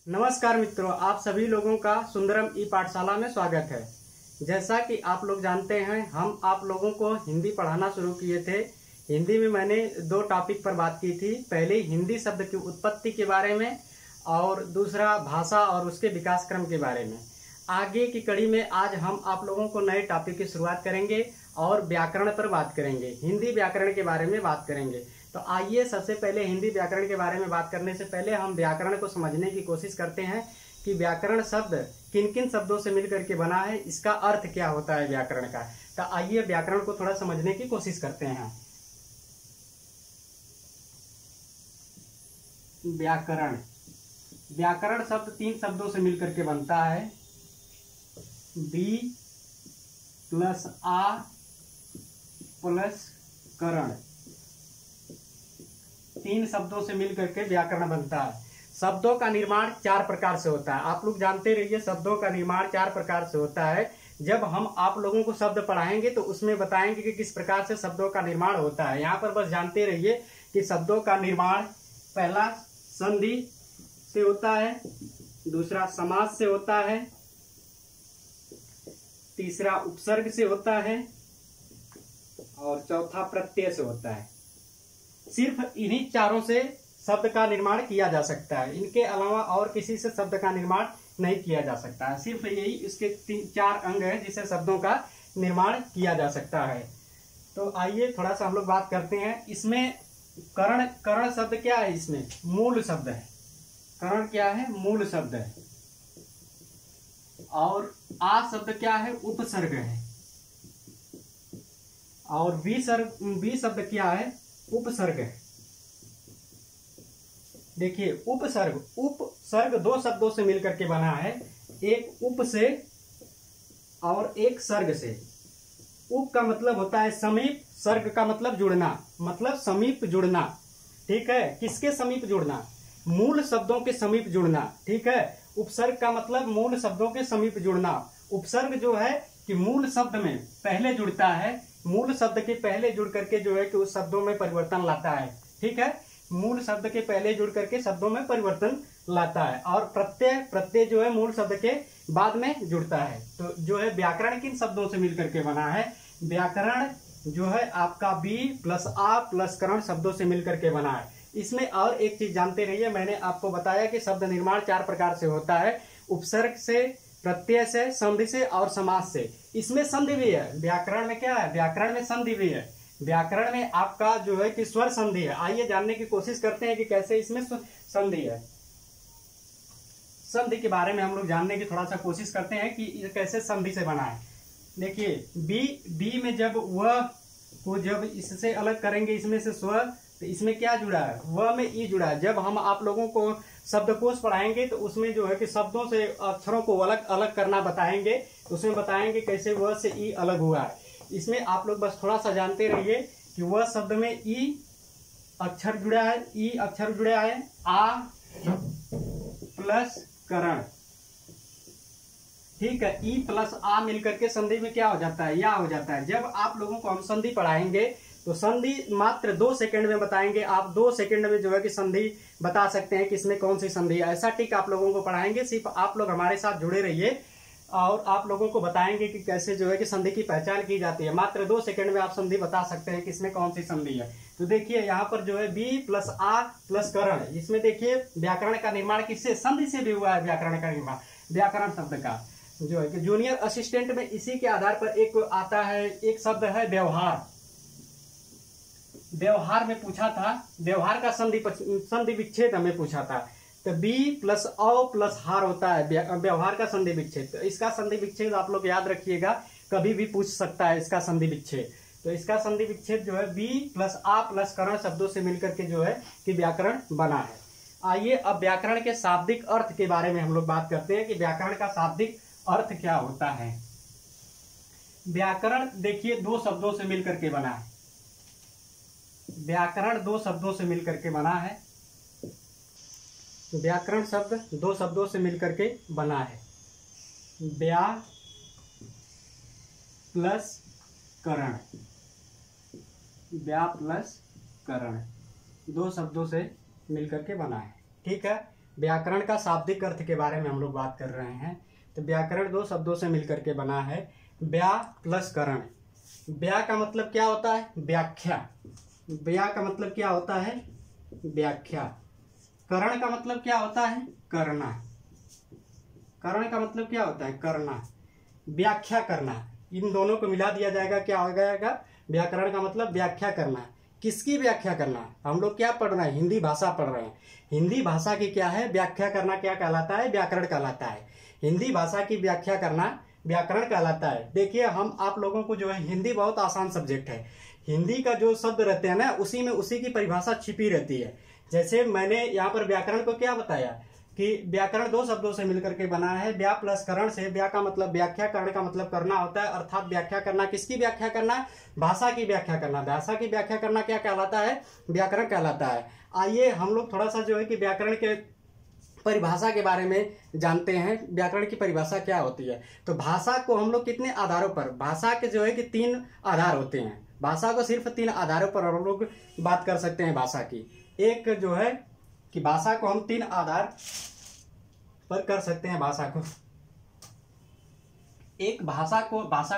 नमस्कार मित्रों, आप सभी लोगों का सुंदरम ई पाठशाला में स्वागत है। जैसा कि आप लोग जानते हैं, हम आप लोगों को हिंदी पढ़ाना शुरू किए थे। हिंदी में मैंने दो टॉपिक पर बात की थी। पहले हिंदी शब्द की उत्पत्ति के बारे में और दूसरा भाषा और उसके विकास क्रम के बारे में। आगे की कड़ी में आज हम आप लोगों को नए टॉपिक की शुरुआत करेंगे और व्याकरण पर बात करेंगे। हिंदी व्याकरण के बारे में बात करेंगे। तो आइए सबसे पहले हिंदी व्याकरण के बारे में बात करने से पहले हम व्याकरण को समझने की कोशिश करते हैं कि व्याकरण शब्द किन किन शब्दों से मिलकर के बना है, इसका अर्थ क्या होता है व्याकरण का। तो आइए व्याकरण को थोड़ा समझने की कोशिश करते हैं। व्याकरण व्याकरण शब्द तीन शब्दों से मिलकर के बनता है। बी प्लस आ प्लस करण, तीन शब्दों से मिलकर के व्याकरण बनता है। शब्दों का निर्माण चार प्रकार से होता है। आप लोग जानते रहिए, शब्दों का निर्माण चार प्रकार से होता है। जब हम आप लोगों को शब्द पढ़ाएंगे तो उसमें बताएंगे कि किस प्रकार से शब्दों का निर्माण होता है। यहाँ पर बस जानते रहिए कि शब्दों का निर्माण पहला संधि से होता है, दूसरा समास से होता है, तीसरा उपसर्ग से होता है और चौथा प्रत्यय से होता है। सिर्फ इन्हीं चारों से शब्द का निर्माण किया जा सकता है। इनके अलावा और किसी से शब्द का निर्माण नहीं किया जा सकता है। सिर्फ यही इसके चार अंग हैं जिससे शब्दों का निर्माण किया जा सकता है। तो आइए थोड़ा सा हम लोग बात करते हैं। इसमें करण करण शब्द क्या है? इसमें मूल शब्द है। करण क्या है? मूल शब्द है। और आ शब्द क्या है? उपसर्ग है। और बी शब्द क्या है? उपसर्ग है। देखिए, उपसर्ग दो शब्दों से मिलकर के बना है, एक उप से और एक सर्ग से। उप का मतलब होता है समीप, सर्ग का मतलब जुड़ना, मतलब समीप जुड़ना। ठीक है, किसके समीप जुड़ना? मूल शब्दों के समीप जुड़ना। ठीक है, उपसर्ग का मतलब मूल शब्दों के समीप जुड़ना। उपसर्ग जो है कि मूल शब्द में पहले जुड़ता है, मूल शब्द के पहले जुड़ करके जो है कि उस शब्दों में परिवर्तन लाता है। ठीक है, मूल शब्द के पहले जुड़ करके शब्दों में परिवर्तन लाता है। और प्रत्यय जो है मूल शब्द के बाद में जुड़ता है। तो जो है व्याकरण किन शब्दों से मिलकर के बना है? व्याकरण जो है आपका बी प्लस आ प्लस करण शब्दों से मिलकर के बना है। इसमें और एक चीज जानते रहिए, मैंने आपको बताया कि शब्द निर्माण चार प्रकार से होता है, उपसर्ग से, प्रत्यय से, संधि से और समास से। इसमें संधि भी है। व्याकरण में क्या है? व्याकरण में संधि भी है। व्याकरण में आपका जो है कि स्वर संधि है। आइए जानने की कोशिश करते हैं कि कैसे इसमें संधि है। संधि के बारे में हम लोग जानने की थोड़ा सा कोशिश करते हैं कि ये कैसे संधि से बना है। देखिए, बी में जब वह को जब इससे अलग करेंगे, इसमें से स्व, तो इसमें क्या जुड़ा है? व में ई जुड़ा है। जब हम आप लोगों को शब्दकोश पढ़ाएंगे तो उसमें जो है कि शब्दों से अक्षरों को अलग अलग करना बताएंगे, उसमें बताएंगे कैसे व से ई अलग हुआ है। इसमें आप लोग बस थोड़ा सा जानते रहिए कि वह शब्द में ई अक्षर जुड़ा है, ई अक्षर जुड़ा है, आ प्लस करण। ठीक है, ई प्लस आ मिलकर के संधि में क्या हो जाता है? या हो जाता है। जब आप लोगों को हम संधि पढ़ाएंगे तो संधि मात्र 2 सेकंड में बताएंगे। आप 2 सेकंड में जो है कि संधि बता सकते हैं कि इसमें कौन सी संधि है। ऐसा टिक आप लोगों को पढ़ाएंगे। सिर्फ आप लोग हमारे साथ जुड़े रहिए और आप लोगों को बताएंगे कि कैसे जो है कि संधि की पहचान की जाती है। मात्र 2 सेकंड में आप संधि बता सकते हैं कि इसमें कौन सी संधि है। तो देखिए, यहाँ पर जो है बी प्लस आ प्लस करण, इसमें देखिए व्याकरण का निर्माण किससे? संधि से भी हुआ है। व्याकरण का निर्माण व्याकरण शब्द का जो है कि जूनियर असिस्टेंट में इसी के आधार पर एक आता है, एक शब्द है व्यवहार। व्यवहार में पूछा था, व्यवहार का संधि विच्छेद हमें पूछा था। तो बी प्लस औ प्लस हार होता है व्यवहार का संधि विच्छेद। तो इसका संधि विच्छेद आप लोग याद रखिएगा, कभी भी पूछ सकता है इसका संधि विच्छेद। तो इसका संधि विच्छेद जो है बी प्लस आ प्लस करण शब्दों से मिलकर के जो है कि व्याकरण बना है। आइए अब व्याकरण के शाब्दिक अर्थ के बारे में हम लोग बात करते हैं कि व्याकरण का शाब्दिक अर्थ क्या होता है। व्याकरण देखिए 2 शब्दों से मिलकर के बना है। व्याकरण 2 शब्दों से मिलकर के बना है। व्याकरण शब्द 2 शब्दों से मिलकर के बना है। व्या प्लस करण, व्या प्लस करण 2 शब्दों से मिलकर के बना है। ठीक है, व्याकरण का शाब्दिक अर्थ के बारे में हम लोग बात कर रहे हैं। तो व्याकरण दो शब्दों से मिलकर के बना है, व्या प्लस करण। व्या का मतलब क्या होता है? व्याख्या। व्या का मतलब क्या होता है? व्याख्या। करण का मतलब क्या होता है? करना। करण का मतलब क्या होता है? करना, व्याख्या करना। इन दोनों को मिला दिया जाएगा, क्या हो जाएगा? व्याकरण का मतलब व्याख्या करना। किसकी व्याख्या करना? हम लोग क्या पढ़ रहे हैं? हिंदी भाषा पढ़ रहे हैं। हिंदी भाषा की क्या है? व्याख्या करना क्या कहलाता है? व्याकरण कहलाता है। हिंदी भाषा की व्याख्या करना व्याकरण कहलाता है। देखिए, हम आप लोगों को जो है, हिंदी बहुत आसान सब्जेक्ट है। हिंदी का जो शब्द रहते हैं ना, उसी में उसी की परिभाषा छिपी रहती है। जैसे मैंने यहाँ पर व्याकरण को क्या बताया कि व्याकरण दो शब्दों से मिलकर के बना है, व्या प्लस करण से। व्या का मतलब व्याख्या, करण का मतलब करना होता है, अर्थात व्याख्या करना। किसकी व्याख्या करना? भाषा की व्याख्या करना। भाषा की व्याख्या करना क्या कहलाता है? व्याकरण कहलाता है। आइए हम लोग थोड़ा सा जो है कि व्याकरण के परिभाषा के बारे में जानते हैं। व्याकरण की परिभाषा क्या होती है? तो भाषा को हम लोग कितने आधारों पर, भाषा के जो है कि 3 आधार होते हैं। भाषा को सिर्फ 3 आधारों पर हम लोग बात कर सकते हैं भाषा की। एक जो है कि भाषा को हम 3 आधार पर कर सकते हैं। भाषा को एक भाषा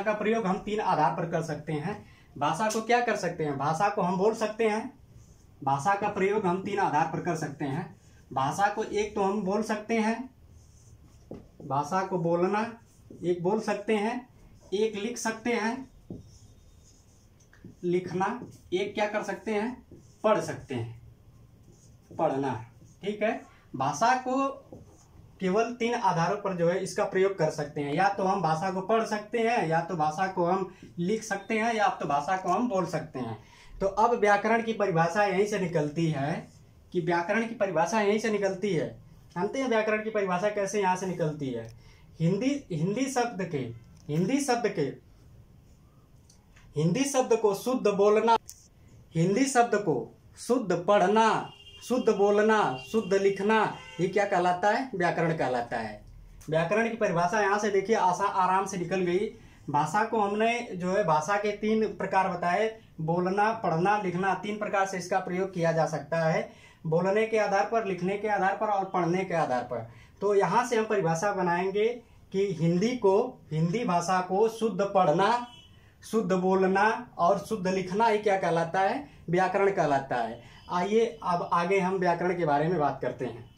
का प्रयोग हम 3 आधार पर कर सकते हैं। भाषा को क्या कर सकते हैं? भाषा को हम बोल सकते हैं। भाषा का प्रयोग हम 3 आधार पर कर सकते हैं। भाषा को एक तो हम बोल सकते हैं, भाषा को बोलना, एक बोल सकते हैं, एक लिख सकते हैं, लिखना, एक क्या कर सकते हैं? पढ़ सकते हैं, पढ़ना। ठीक है। भाषा को केवल 3 आधारों पर जो है इसका प्रयोग कर सकते हैं। या तो हम भाषा को पढ़ सकते हैं, या तो भाषा को हम लिख सकते हैं, या तो भाषा को हम बोल सकते हैं। तो अब व्याकरण की परिभाषा यहीं से निकलती है कि व्याकरण की परिभाषा यहीं से निकलती है। जानते हैं व्याकरण की परिभाषा कैसे यहाँ से निकलती है? हिंदी शब्द को शुद्ध बोलना, हिंदी शब्द को शुद्ध पढ़ना, शुद्ध बोलना, शुद्ध लिखना, ये क्या कहलाता है? व्याकरण कहलाता है। व्याकरण की परिभाषा यहाँ से देखिए आराम से निकल गई। भाषा को हमने जो है भाषा के 3 प्रकार बताए, बोलना, पढ़ना, लिखना। 3 प्रकार से इसका प्रयोग किया जा सकता है, बोलने के आधार पर, लिखने के आधार पर और पढ़ने के आधार पर। तो यहाँ से हम परिभाषा बनाएंगे कि हिंदी भाषा को शुद्ध पढ़ना, शुद्ध बोलना और शुद्ध लिखना ही क्या कहलाता है? व्याकरण कहलाता है। आइए अब आगे हम व्याकरण के बारे में बात करते हैं।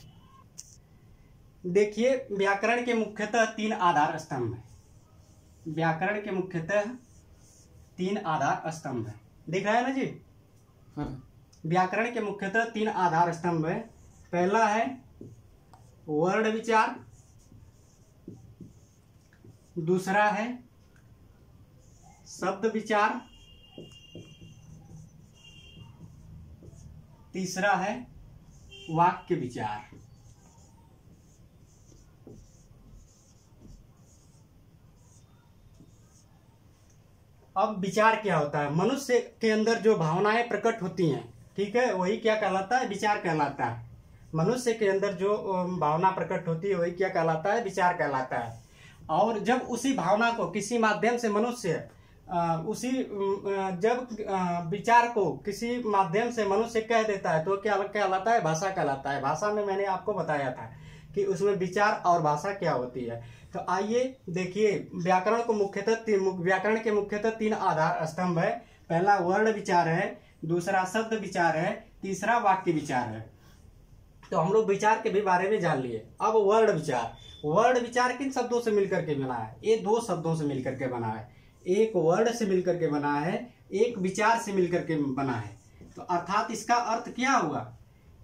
देखिए, व्याकरण के मुख्यतः 3 आधार स्तंभ है। व्याकरण के मुख्यतः 3 आधार स्तंभ है। दिख रहा है ना जी? व्याकरण के मुख्यतः 3 आधार स्तंभ है। पहला है वर्ण विचार, दूसरा है शब्द विचार, तीसरा है वाक्य विचार। अब विचार क्या होता है? मनुष्य के अंदर जो भावनाएं प्रकट होती हैं, ठीक है, वही क्या कहलाता है? विचार कहलाता है। मनुष्य के अंदर जो भावना प्रकट होती है वही क्या कहलाता है? विचार कहलाता है। और जब उसी भावना को किसी माध्यम से मनुष्य जब विचार को किसी माध्यम से मनुष्य कह देता है तो क्या कहलाता है? भाषा कहलाता है। भाषा में मैंने आपको बताया था कि उसमें विचार और भाषा क्या होती है। तो आइए देखिए, व्याकरण के मुख्यतः 3 आधार स्तंभ है। पहला वर्ण विचार है, दूसरा शब्द विचार है, तीसरा वाक्य विचार है। तो हम लोग विचार के भी बारे में जान लिए। अब वर्ण विचार किन शब्दों से मिलकर के बना है? ये 2 शब्दों से मिलकर के बना है। एक वर्ण से मिलकर के बना है, एक विचार से मिलकर के बना है। तो अर्थात इसका अर्थ क्या हुआ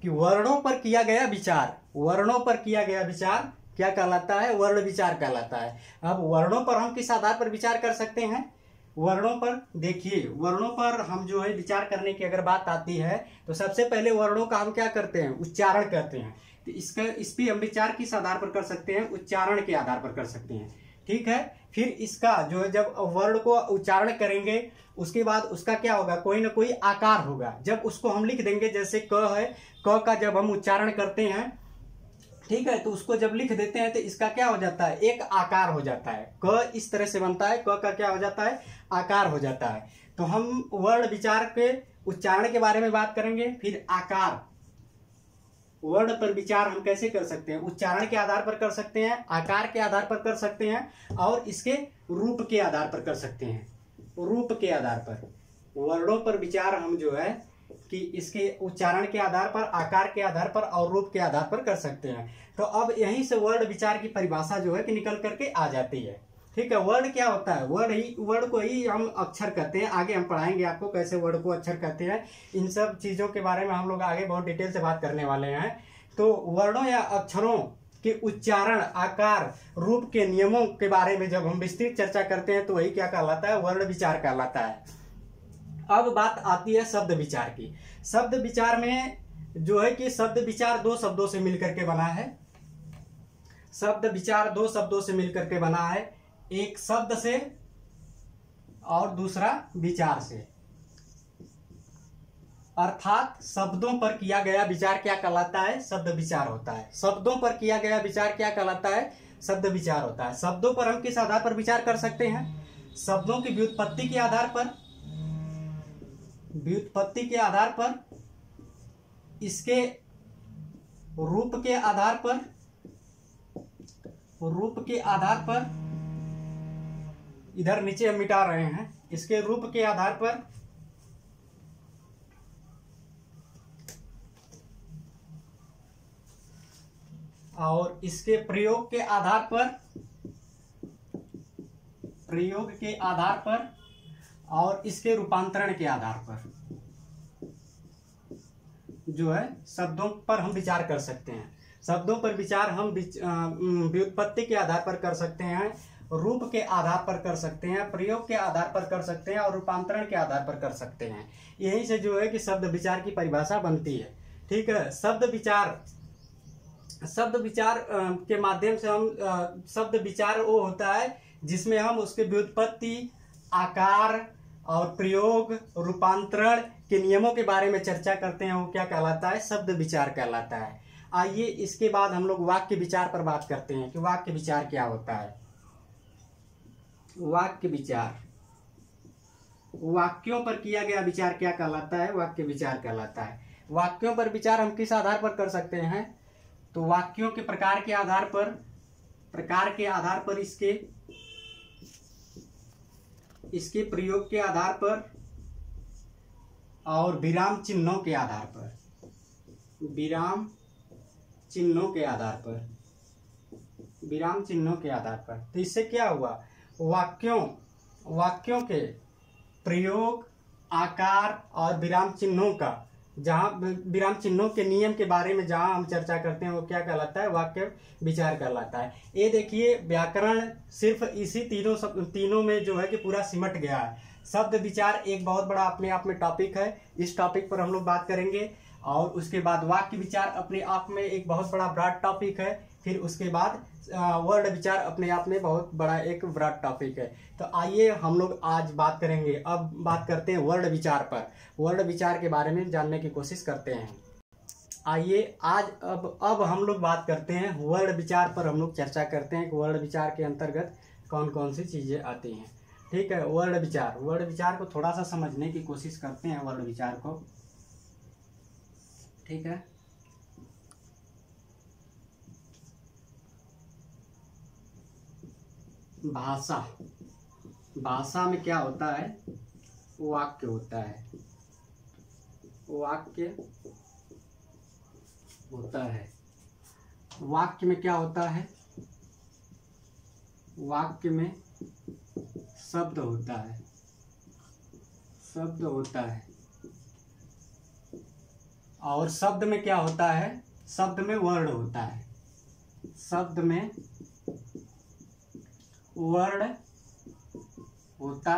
कि वर्णों पर किया गया विचार, वर्णों पर किया गया विचार क्या कहलाता है? वर्ण विचार कहलाता है। अब वर्णों पर हम किस आधार पर विचार कर सकते हैं? वर्णों पर देखिए, वर्णों पर हम जो है विचार करने की अगर बात आती है तो सबसे पहले वर्णों का हम क्या करते हैं? उच्चारण करते हैं। तो इस पे हम विचार किस आधार पर कर सकते हैं? उच्चारण के आधार पर कर सकते हैं। ठीक है। फिर इसका जो है जब वर्ण को उच्चारण करेंगे उसके बाद उसका क्या होगा? कोई ना कोई आकार होगा। जब उसको हम लिख देंगे, जैसे क है, क का जब हम उच्चारण करते हैं, ठीक है, तो उसको जब लिख देते हैं तो इसका क्या हो जाता है? एक आकार हो जाता है। क इस तरह से बनता है, क का क्या हो जाता है? आकार हो जाता है। तो हम वर्ण विचार के उच्चारण के बारे में बात करेंगे, फिर आकार, वर्ण पर विचार हम कैसे कर सकते हैं? उच्चारण के आधार पर कर सकते हैं, आकार के आधार पर कर सकते हैं, और इसके रूप के आधार पर कर सकते हैं। रूप के आधार पर वर्णों पर विचार हम जो है कि इसके उच्चारण के आधार पर, आकार के आधार पर और रूप के आधार पर कर सकते हैं। तो अब यहीं से वर्ण विचार की परिभाषा जो है कि निकल करके आ जाती है। ठीक है, वर्ण क्या होता है? वर्ण को ही हम अक्षर कहते हैं। आगे हम पढ़ाएंगे आपको कैसे वर्ण को अक्षर कहते हैं। इन सब चीजों के बारे में हम लोग आगे बहुत डिटेल से बात करने वाले हैं। तो वर्णों या अक्षरों के उच्चारण, आकार, रूप के नियमों के बारे में जब हम विस्तृत चर्चा करते हैं तो वही क्या कहलाता है? वर्ण विचार कहलाता है। अब बात आती है शब्द विचार की। शब्द विचार में जो है कि शब्द विचार दो शब्दों से मिलकर के बना है। शब्द विचार दो शब्दों से मिलकर के बना है, एक शब्द से और दूसरा विचार से। अर्थात शब्दों पर किया गया विचार क्या कहलाता है? शब्द विचार होता है। शब्दों पर किया गया विचार क्या कहलाता है? शब्द विचार होता है। शब्दों पर हम किस आधार पर विचार कर सकते हैं? शब्दों की व्युत्पत्ति के आधार पर, व्युत्पत्ति के आधार पर, इसके रूप के आधार पर, रूप के आधार पर, इधर नीचे हम मिटा रहे हैं, इसके रूप के आधार पर, और इसके प्रयोग के आधार पर, प्रयोग के आधार पर, और इसके रूपांतरण के आधार पर जो है शब्दों पर हम विचार कर सकते हैं। शब्दों पर विचार हम व्युत्पत्ति के आधार पर कर सकते हैं, रूप के आधार पर कर सकते हैं, प्रयोग के आधार पर कर सकते हैं, और रूपांतरण के आधार पर कर सकते हैं। यही से जो है कि शब्द विचार की परिभाषा बनती है। ठीक है, शब्द विचार के माध्यम से हम शब्द विचार वो होता है जिसमें हम उसके व्युत्पत्ति, आकार और प्रयोग, रूपांतरण के नियमों के बारे में चर्चा करते हैं। वो क्या कहलाता है? शब्द विचार कहलाता है। आइए इसके बाद हम लोग वाक्य विचार पर बात करते हैं कि वाक्य विचार क्या होता है। वाक्य विचार, वाक्यों पर किया गया विचार क्या कहलाता है? वाक्य विचार कहलाता है। वाक्यों पर विचार हम किस आधार पर कर सकते हैं? तो वाक्यों के प्रकार के आधार पर, इसके प्रयोग के आधार पर, और विराम चिन्हों के आधार पर, विराम चिन्हों के आधार पर, विराम चिन्हों के आधार पर। तो इससे क्या हुआ? वाक्यों के प्रयोग, आकार और विराम चिन्हों का, जहां विराम चिन्हों के नियम के बारे में जहां हम चर्चा करते हैं वो क्या कहलाता है? वाक्य विचार कहलाता है। ये देखिए, व्याकरण सिर्फ इसी तीनों में जो है कि पूरा सिमट गया है। शब्द विचार एक बहुत बड़ा अपने आप में टॉपिक है, इस टॉपिक पर हम लोग बात करेंगे। और उसके बाद वाक्य विचार अपने आप में एक बहुत बड़ा ब्रॉड टॉपिक है। फिर उसके बाद वर्ण विचार अपने आप में बहुत बड़ा एक ब्रॉड टॉपिक है। तो आइए हम लोग आज बात करेंगे, अब बात करते हैं वर्ण विचार पर। वर्ण विचार के बारे में जानने की कोशिश करते हैं। आइए आज अब हम लोग बात करते हैं वर्ण विचार पर। हम लोग चर्चा करते हैं कि वर्ण विचार के अंतर्गत कौन कौन सी चीजें आती हैं। ठीक है, वर्ण विचार को थोड़ा सा समझने की कोशिश करते हैं। वर्ण विचार को, ठीक है। भाषा में क्या होता है? वाक्य होता है। वाक्य में क्या होता है? वाक्य में शब्द होता है। और शब्द में क्या होता है? शब्द में वर्ण होता है। शब्द में वर्ण होता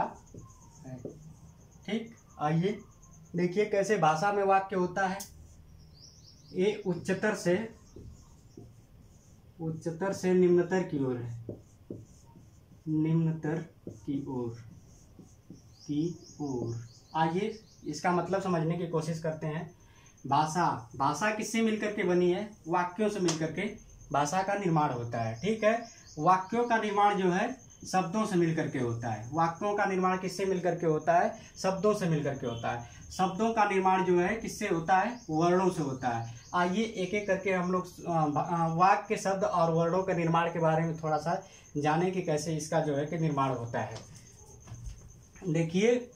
है। ठीक, आइए देखिए कैसे भाषा में वाक्य होता है। ये उच्चतर से निम्नतर की ओर है। निम्नतर की ओर। आइए इसका मतलब समझने की कोशिश करते हैं। भाषा किससे मिलकर के बनी है? वाक्यों से मिलकर के भाषा का निर्माण होता है। ठीक है, वाक्यों का निर्माण जो है शब्दों से मिलकर के होता है। वाक्यों का निर्माण किससे मिलकर के होता है? शब्दों से मिलकर के होता है। शब्दों का निर्माण जो है किससे होता है, वर्णों से होता है। आइए एक एक करके हम लोग वाक्य के शब्द और वर्णों के निर्माण के बारे में थोड़ा सा जाने कि कैसे इसका जो है कि निर्माण होता है। देखिए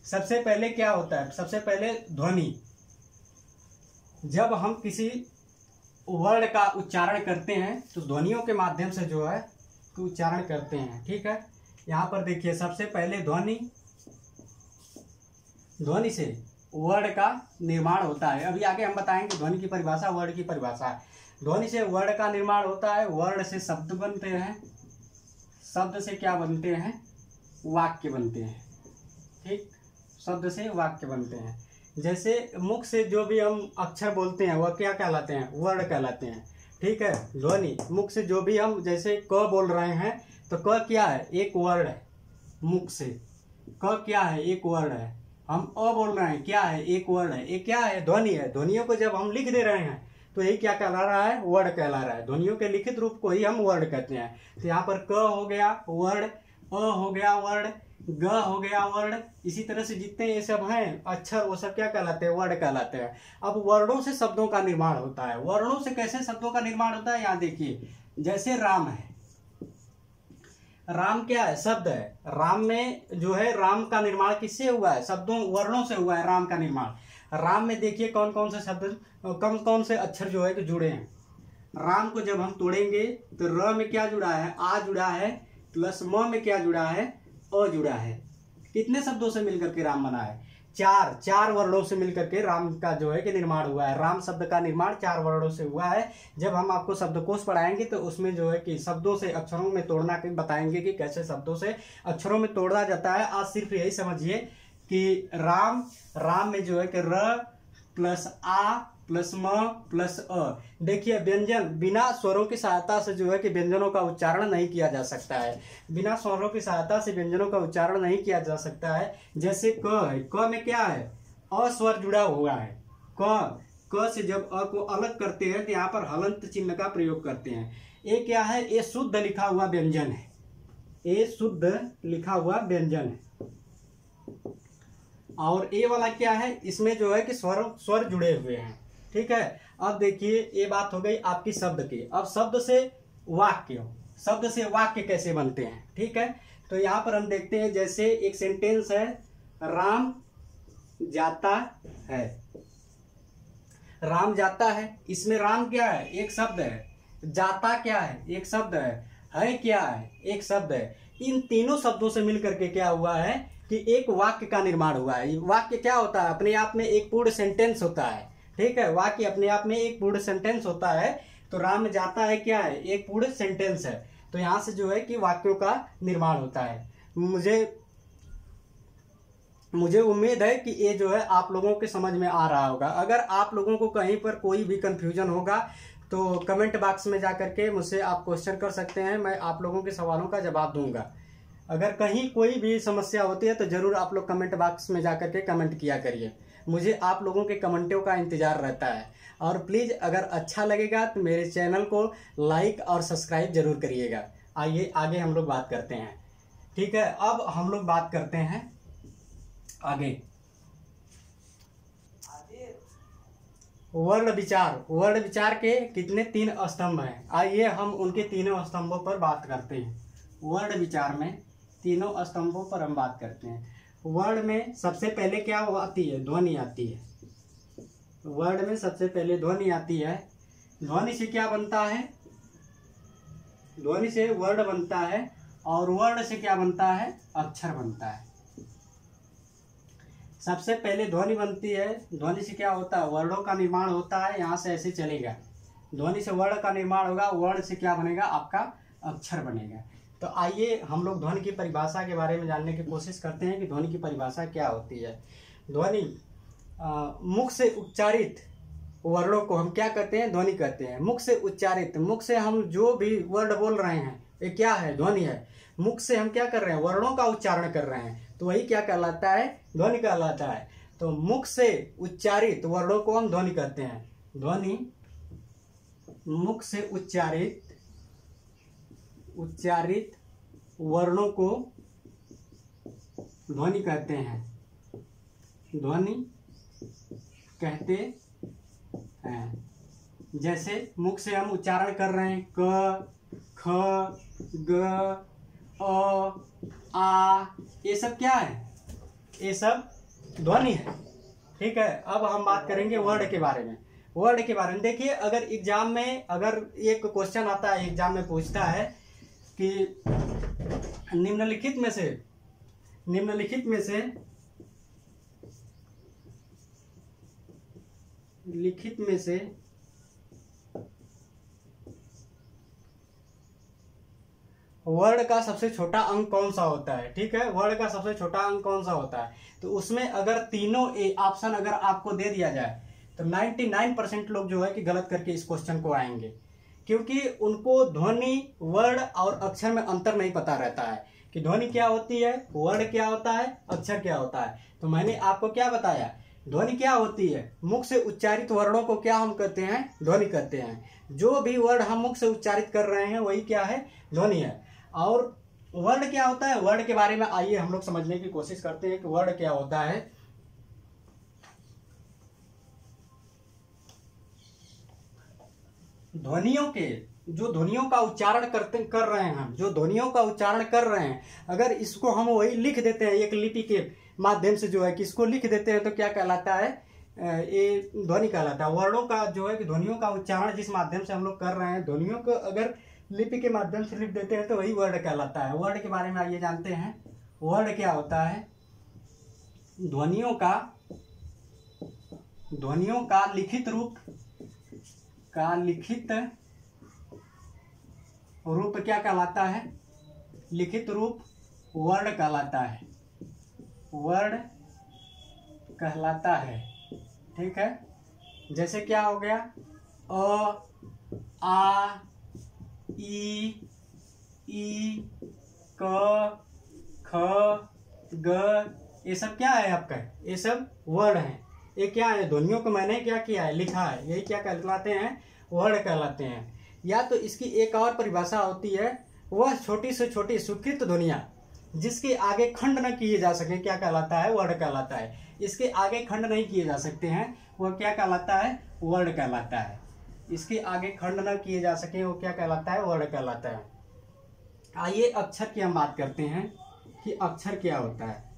सबसे पहले क्या होता है, सबसे पहले ध्वनि। जब हम किसी वर्ण का उच्चारण करते हैं तो ध्वनियों के माध्यम से जो है उच्चारण करते हैं। ठीक है, यहाँ पर देखिए सबसे पहले ध्वनि से वर्ण का निर्माण होता है। अभी आगे हम बताएंगे ध्वनि की परिभाषा, वर्ण की परिभाषा। ध्वनि से वर्ण का निर्माण होता है, वर्ण से शब्द बनते हैं, शब्द से क्या बनते हैं, वाक्य बनते हैं। ठीक, शब्द से वाक्य बनते हैं। जैसे मुख से जो भी हम अक्षर बोलते हैं वह क्या कहलाते हैं, वर्ण कहलाते हैं। ठीक है, ध्वनि मुख से जो भी हम जैसे क बोल रहे हैं तो क क्या है, एक वर्ण है। मुख से क क्या है, एक वर्ण है। हम अ बोल रहे हैं, क्या है, एक वर्ण है। ये क्या है, ध्वनि है। ध्वनियों को जब हम लिख दे रहे हैं तो यही क्या कहला रहा है, वर्ण कहला रहा है। ध्वनियों के लिखित रूप को ही हम वर्ण कहते हैं। तो यहाँ पर क हो गया वर्ण, अ हो गया वर्ण, ग हो गया वर्ण। इसी तरह से जितने ये सब हैं अक्षर वो सब क्या कहलाते हैं, वर्ण कहलाते हैं। अब वर्णों से शब्दों का निर्माण होता है। वर्णों से कैसे शब्दों का निर्माण होता है, यहाँ देखिए जैसे राम है। राम क्या है, शब्द है। राम में जो है राम का निर्माण किससे हुआ है, शब्दों वर्णों से हुआ है राम का निर्माण। राम में देखिए कौन कौन से शब्द, कौन कौन से अक्षर जो है कि जुड़े हैं। राम को जब हम तोड़ेंगे तो र में क्या जुड़ा है, आ जुड़ा है, प्लस म में क्या जुड़ा है, अ जुड़ा है। कितने शब्दों से मिलकर के राम बना है, चार वर्णों से मिलकर के राम का जो है कि निर्माण हुआ है। राम शब्द का निर्माण 4 वर्णों से हुआ है। जब हम आपको शब्दकोश पढ़ाएंगे तो उसमें जो है कि शब्दों से अक्षरों में तोड़ना बताएंगे कि कैसे शब्दों से अक्षरों में तोड़ा जाता है। आज सिर्फ यही समझिए कि राम में जो है कि र प्लस आ प्लस म प्लस अ। देखिए व्यंजन बिना स्वरों की सहायता से जो है कि व्यंजनों का उच्चारण नहीं किया जा सकता है। बिना स्वरों की सहायता से व्यंजनों का उच्चारण नहीं किया जा सकता है। जैसे क है, क में क्या है, अ स्वर जुड़ा हुआ है। क से जब अ को अलग करते हैं तो यहाँ पर हलंत चिन्ह का प्रयोग करते हैं। ये क्या है, ये शुद्ध लिखा हुआ व्यंजन है। ये शुद्ध लिखा हुआ व्यंजन है। और ए वाला क्या है, इसमें जो है कि स्वर जुड़े हुए हैं। ठीक है, अब देखिए ये बात हो गई आपकी शब्द की। अब शब्द से वाक्य कैसे बनते हैं। ठीक है, तो यहाँ पर हम देखते हैं जैसे एक सेंटेंस है, राम जाता है। राम जाता है, इसमें राम क्या है, एक शब्द है। जाता क्या है, एक शब्द है क्या है, एक शब्द है। इन तीनों शब्दों से मिलकर के क्या हुआ है कि एक वाक्य का निर्माण हुआ है। वाक्य क्या होता है, अपने आप में एक पूर्ण सेंटेंस होता है। ठीक है, वाक्य अपने आप में एक पूर्ण सेंटेंस होता है। तो राम जाता है क्या है, एक पूर्ण सेंटेंस है। तो यहां से जो है कि वाक्यों का निर्माण होता है। मुझे उम्मीद है कि ये जो है आप लोगों के समझ में आ रहा होगा। अगर आप लोगों को कहीं पर कोई भी कंफ्यूजन होगा तो कमेंट बॉक्स में जाकर के मुझसे आप क्वेश्चन कर सकते हैं, मैं आप लोगों के सवालों का जवाब दूंगा। अगर कहीं कोई भी समस्या होती है तो जरूर आप लोग कमेंट बॉक्स में जाकर के कमेंट किया करिए। मुझे आप लोगों के कमेंटों का इंतजार रहता है। और प्लीज़ अगर अच्छा लगेगा तो मेरे चैनल को लाइक और सब्सक्राइब जरूर करिएगा। आइए आगे हम लोग बात करते हैं। ठीक है, अब हम लोग बात करते हैं आगे वर्ण विचार के कितने 3 स्तंभ हैं। आइए हम उनके तीनों स्तंभों पर बात करते हैं। वर्ण विचार में तीनों स्तंभों पर हम बात करते हैं। वर्ण में सबसे पहले क्या आती है, ध्वनि आती है। वर्ण में सबसे पहले ध्वनि आती है। ध्वनि से क्या बनता है, ध्वनि से वर्ण बनता है। और वर्ण से क्या बनता है, अक्षर बनता है। सबसे पहले ध्वनि बनती है। ध्वनि से क्या होता है, वर्णों का निर्माण होता है। यहाँ से ऐसे चलेगा, ध्वनि से वर्ण का निर्माण होगा, वर्ण से क्या बनेगा, आपका अक्षर बनेगा। तो आइए हम लोग ध्वनि की परिभाषा के बारे में जानने की कोशिश करते हैं कि ध्वनि की परिभाषा क्या होती है। ध्वनि मुख से उच्चारित वर्णों को हम क्या कहते हैं, ध्वनि कहते हैं। मुख से उच्चारित, मुख से हम जो भी वर्ण बोल रहे हैं ये क्या है, ध्वनि है। मुख से हम क्या कर रहे हैं, वर्णों का उच्चारण कर रहे हैं, तो वही क्या कहलाता है, ध्वनि कहलाता है। तो मुख से उच्चारित वर्णों को हम ध्वनि कहते हैं। ध्वनि मुख से उच्चारित वर्णों को ध्वनि कहते हैं। ध्वनि कहते हैं। जैसे मुख से हम उच्चारण कर रहे हैं क, ख, ग, अ, आ, ये सब क्या है? ये सब ध्वनि है। ठीक है, अब हम बात करेंगे वर्ड के बारे में। वर्ड के बारे में देखिए, अगर एग्जाम में अगर एक क्वेश्चन आता है, एग्जाम में पूछता है कि निम्नलिखित में से वर्ड का सबसे छोटा अंक कौन सा होता है? ठीक है, वर्ड का सबसे छोटा अंक कौन सा होता है? तो उसमें अगर तीनों ऑप्शन अगर आपको दे दिया जाए तो 99% लोग जो है कि गलत करके इस क्वेश्चन को आएंगे, क्योंकि उनको ध्वनि, वर्ड और अक्षर में अंतर नहीं पता रहता है कि ध्वनि क्या होती है, वर्ड क्या होता है, अक्षर क्या होता है। तो मैंने आपको क्या बताया, ध्वनि क्या होती है? मुख से उच्चारित वर्णों को क्या हम कहते हैं? ध्वनि कहते हैं। जो भी वर्ड हम मुख से उच्चारित कर रहे हैं वही क्या है? ध्वनि है। और वर्ड क्या होता है? वर्ड के बारे में आइए हम लोग समझने की कोशिश करते हैं कि वर्ड क्या होता है। ध्वनियों के, जो ध्वनियों का उच्चारण कर रहे हैं हम, जो ध्वनियों का उच्चारण कर रहे हैं, अगर इसको हम वही लिख देते हैं एक लिपि के माध्यम से, जो है कि इसको लिख देते हैं, तो क्या कहलाता है? ये ध्वनि कहलाता है। वर्णों का जो है कि ध्वनियों का उच्चारण जिस माध्यम से हम लोग कर रहे हैं, ध्वनियों को अगर लिपि के माध्यम से लिख देते हैं तो वही वर्ड कहलाता है। वर्ड के बारे में आइए जानते हैं। वर्ड क्या होता है? ध्वनियों का लिखित रूप क्या कहलाता है? लिखित रूप वर्ड कहलाता है। वर्ड कहलाता है। ठीक है, जैसे क्या हो गया? अ, आ, ई, क, ख, ग, ये सब क्या है आपका? ये सब वर्ड हैं। ये क्या है? ध्वनियों को मैंने क्या किया है? लिखा है। यही क्या कहलाते हैं? वर्ड कहलाते हैं। या तो इसकी एक और परिभाषा होती है, वह छोटी से छोटी स्वीकृत ध्वनियां जिसके आगे खंड न किए जा सके, क्या कहलाता है? वर्ड कहलाता है। इसके आगे खंड नहीं किए जा सकते हैं, वह क्या कहलाता है? वर्ड कहलाता है। इसके आगे खंड न किए जा सके, वो क्या कहलाता है? वर्ड कहलाता है। आइए अक्षर की हम बात करते हैं कि अक्षर क्या होता है।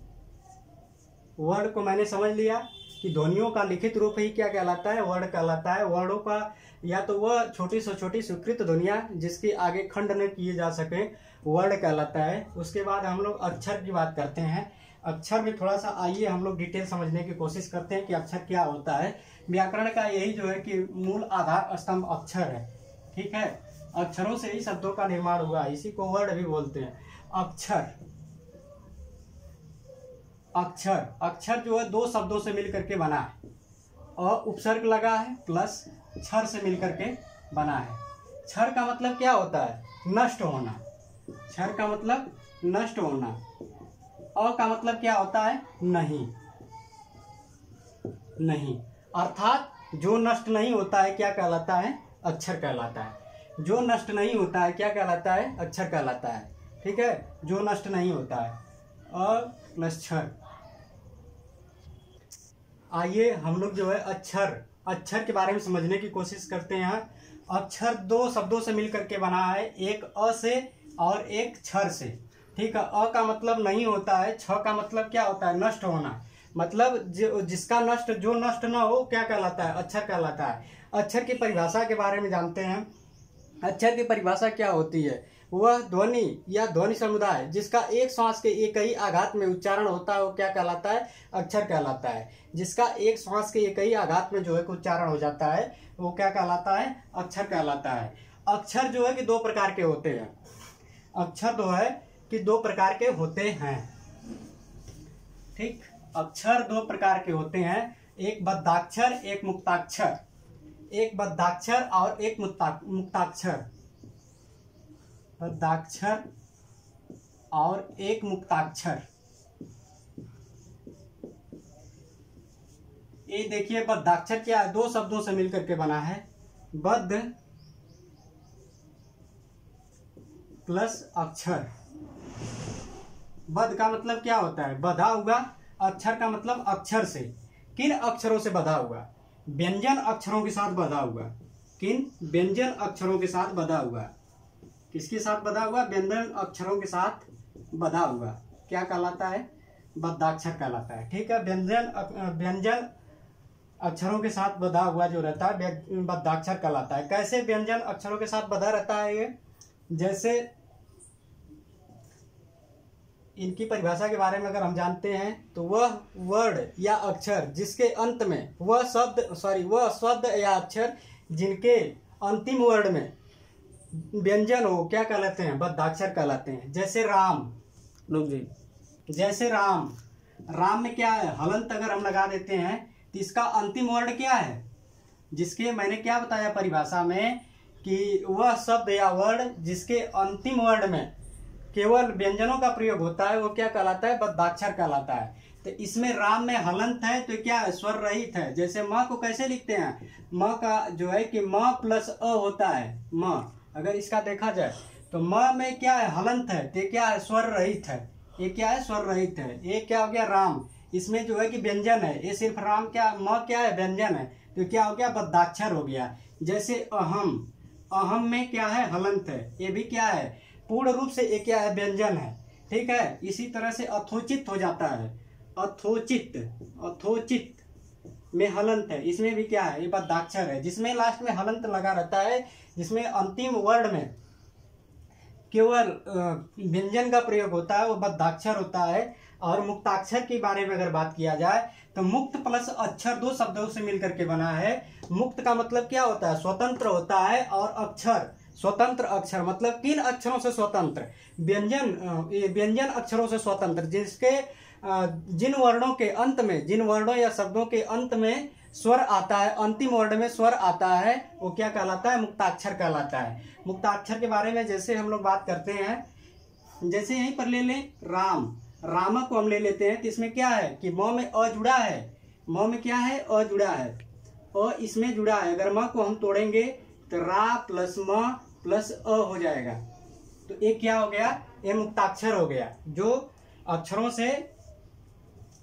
वर्ड को मैंने समझ लिया कि ध्वनियों का लिखित रूप ही क्या कहलाता है? वर्ड कहलाता है। वर्डों का या तो वह छोटी से छोटी स्वीकृत ध्वनियां जिसके आगे खंड न किए जा सके, वर्ड कहलाता है। उसके बाद हम लोग अक्षर की बात करते हैं। अक्षर में थोड़ा सा आइए हम लोग डिटेल समझने की कोशिश करते हैं कि अक्षर क्या होता है। व्याकरण का यही जो है कि मूल आधार स्तंभ अक्षर है। ठीक है, अक्षरों से ही शब्दों का निर्माण हुआ, इसी को वर्ड भी बोलते हैं। अक्षर जो है दो शब्दों से मिलकर के बना है। अ उपसर्ग लगा है प्लस क्षर से मिलकर के बना है। क्षर का मतलब क्या होता है? नष्ट होना। क्षर का मतलब नष्ट होना। अ का मतलब क्या होता है? नहीं। अर्थात जो नष्ट नहीं होता है क्या कहलाता है? अक्षर कहलाता है। जो नष्ट नहीं होता है क्या कहलाता है? अक्षर कहलाता है। ठीक है, जो नष्ट नहीं होता है। अ प्लस क्षर। आइए हम लोग जो है अक्षर के बारे में समझने की कोशिश करते हैं। अक्षर दो शब्दों से मिलकर के बना है, एक अ से और एक क्षर से। ठीक है, अ का मतलब नहीं होता है, छ का मतलब क्या होता है? नष्ट होना। मतलब जिसका नष्ट, जो नष्ट ना हो क्या कहलाता है? अक्षर कहलाता है। अक्षर की परिभाषा के बारे में जानते हैं। अक्षर की परिभाषा क्या होती है? वह ध्वनि या ध्वनि समुदाय जिसका एक श्वास के एक ही आघात में उच्चारण होता है, वो क्या कहलाता है? अक्षर कहलाता है। जिसका एक श्वास के एक ही आघात में जो है उच्चारण हो जाता है, वो क्या कहलाता है? अक्षर कहलाता है। अक्षर जो है कि दो प्रकार के होते हैं। अक्षर जो है कि दो प्रकार के होते हैं। ठीक, अक्षर दो प्रकार के होते हैं, एक बद्धाक्षर, एक मुक्ताक्षर। एक बद्धाक्षर और एक मुक्ताक्षर। बद्धाक्षर और एक मुक्ताक्षर। ये देखिए, बद्धाक्षर क्या है? दो शब्दों से मिलकर के बना है, बद्ध प्लस अक्षर। बद्ध का मतलब क्या होता है? बधा हुआ। अक्षर का मतलब अक्षर से। किन अक्षरों से बंधा हुआ, व्यंजन अक्षरों के साथ बंधा हुआ। किन व्यंजन अक्षरों के साथ बंधा हुआ, किसके साथ बंधा हुआ, व्यंजन अक्षरों के साथ बंधा हुआ, क्या कहलाता है, बद्धाक्षर कहलाता है। ठीक है, व्यंजन अक्षरों के साथ बंधा हुआ जो रहता है बद्धाक्षर कहलाता है। कैसे व्यंजन अक्षरों के साथ बंधा रहता है ये, जैसे इनकी परिभाषा के बारे में अगर हम जानते हैं तो वह वर्ड या अक्षर जिसके अंत में वह शब्द या अक्षर जिनके अंतिम वर्ड में व्यंजन हो, क्या कहलाते हैं, बद्धाक्षर कहलाते हैं। जैसे राम, जैसे राम, राम में क्या है, हलंत अगर हम लगा देते हैं तो इसका अंतिम वर्ड क्या है, जिसके मैंने क्या बताया परिभाषा में कि वह शब्द या वर्ड जिसके अंतिम वर्ड में केवल व्यंजनों का प्रयोग होता है वो क्या कहलाता है, बद्धाक्षर कहलाता है। तो इसमें राम में हलंत है तो क्या है, स्वर रहित है। जैसे म को कैसे लिखते हैं, म का जो है कि म प्लस अ होता है, म अगर इसका देखा जाए तो म में क्या है, हलंत है, तो क्या है, स्वर रहित है। ये क्या है, स्वर रहित है। ये क्या हो गया, राम, इसमें जो है कि व्यंजन है, ये सिर्फ राम क्या, म क्या है, व्यंजन है, तो क्या हो गया, बद्धाक्षर हो गया। जैसे अहम, अहम में क्या है, हलंत है, ये भी क्या है, पूर्ण रूप से ये क्या है, व्यंजन है। ठीक है, इसी तरह से अथोचित हो जाता है, अथोचित, अथोचित में हलंत है, इसमें भी क्या है, ये बद्धाक्षर है। जिसमें लास्ट में हलंत लगा रहता है, जिसमें अंतिम वर्ड में केवल व्यंजन का प्रयोग होता है, वो बद्धाक्षर होता है। और मुक्ताक्षर के बारे में अगर बात किया जाए तो मुक्त प्लस अक्षर दो शब्दों से मिलकर के बना है। मुक्त का मतलब क्या होता है, स्वतंत्र होता है, और अक्षर, स्वतंत्र अक्षर मतलब किन अक्षरों से स्वतंत्र, व्यंजन अक्षरों से स्वतंत्र, जिसके जिन वर्णों के अंत में, जिन वर्णों या शब्दों के अंत में स्वर आता है, अंतिम वर्ण में स्वर आता है, वो क्या कहलाता है, मुक्ताक्षर कहलाता है। मुक्ताक्षर के बारे में जैसे हम लोग बात करते हैं, जैसे यहीं पर ले लें राम, रामा को हम ले लेते हैं तो इसमें क्या है कि म में अ जुड़ा है, म में क्या है, अ जुड़ा है, अ इसमें जुड़ा है। अगर म को हम तोड़ेंगे तो रा प्लस म प्लस अ हो जाएगा, तो ये क्या हो गया, ये मुक्ताक्षर हो गया। जो अक्षरों से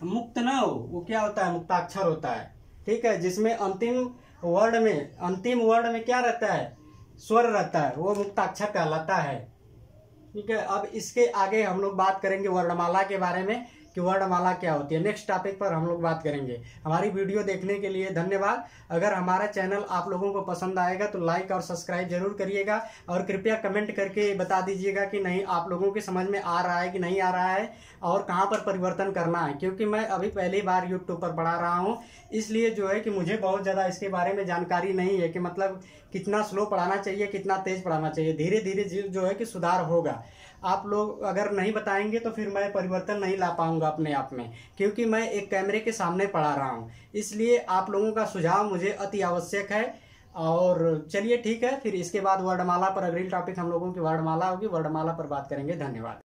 मुक्त ना हो वो क्या होता है, मुक्ताक्षर होता है। ठीक है, जिसमें अंतिम वर्ड में क्या रहता है, स्वर रहता है, वो मुक्ताक्षर कहलाता है। ठीक है, अब इसके आगे हम लोग बात करेंगे वर्णमाला के बारे में कि वर्णमाला क्या होती है। नेक्स्ट टॉपिक पर हम लोग बात करेंगे। हमारी वीडियो देखने के लिए धन्यवाद। अगर हमारा चैनल आप लोगों को पसंद आएगा तो लाइक और सब्सक्राइब जरूर करिएगा, और कृपया कमेंट करके बता दीजिएगा कि नहीं आप लोगों के समझ में आ रहा है कि नहीं आ रहा है, और कहाँ पर परिवर्तन करना है। क्योंकि मैं अभी पहली बार यूट्यूब पर पढ़ा रहा हूँ, इसलिए जो है कि मुझे बहुत ज़्यादा इसके बारे में जानकारी नहीं है कि मतलब कितना स्लो पढ़ाना चाहिए, कितना तेज पढ़ाना चाहिए। धीरे धीरे जो है कि सुधार होगा। आप लोग अगर नहीं बताएंगे तो फिर मैं परिवर्तन नहीं ला पाऊंगा अपने आप में, क्योंकि मैं एक कैमरे के सामने पढ़ा रहा हूं। इसलिए आप लोगों का सुझाव मुझे अति आवश्यक है। और चलिए ठीक है, फिर इसके बाद वर्णमाला पर अगली टॉपिक हम लोगों की वर्णमाला होगी, वर्णमाला पर बात करेंगे। धन्यवाद।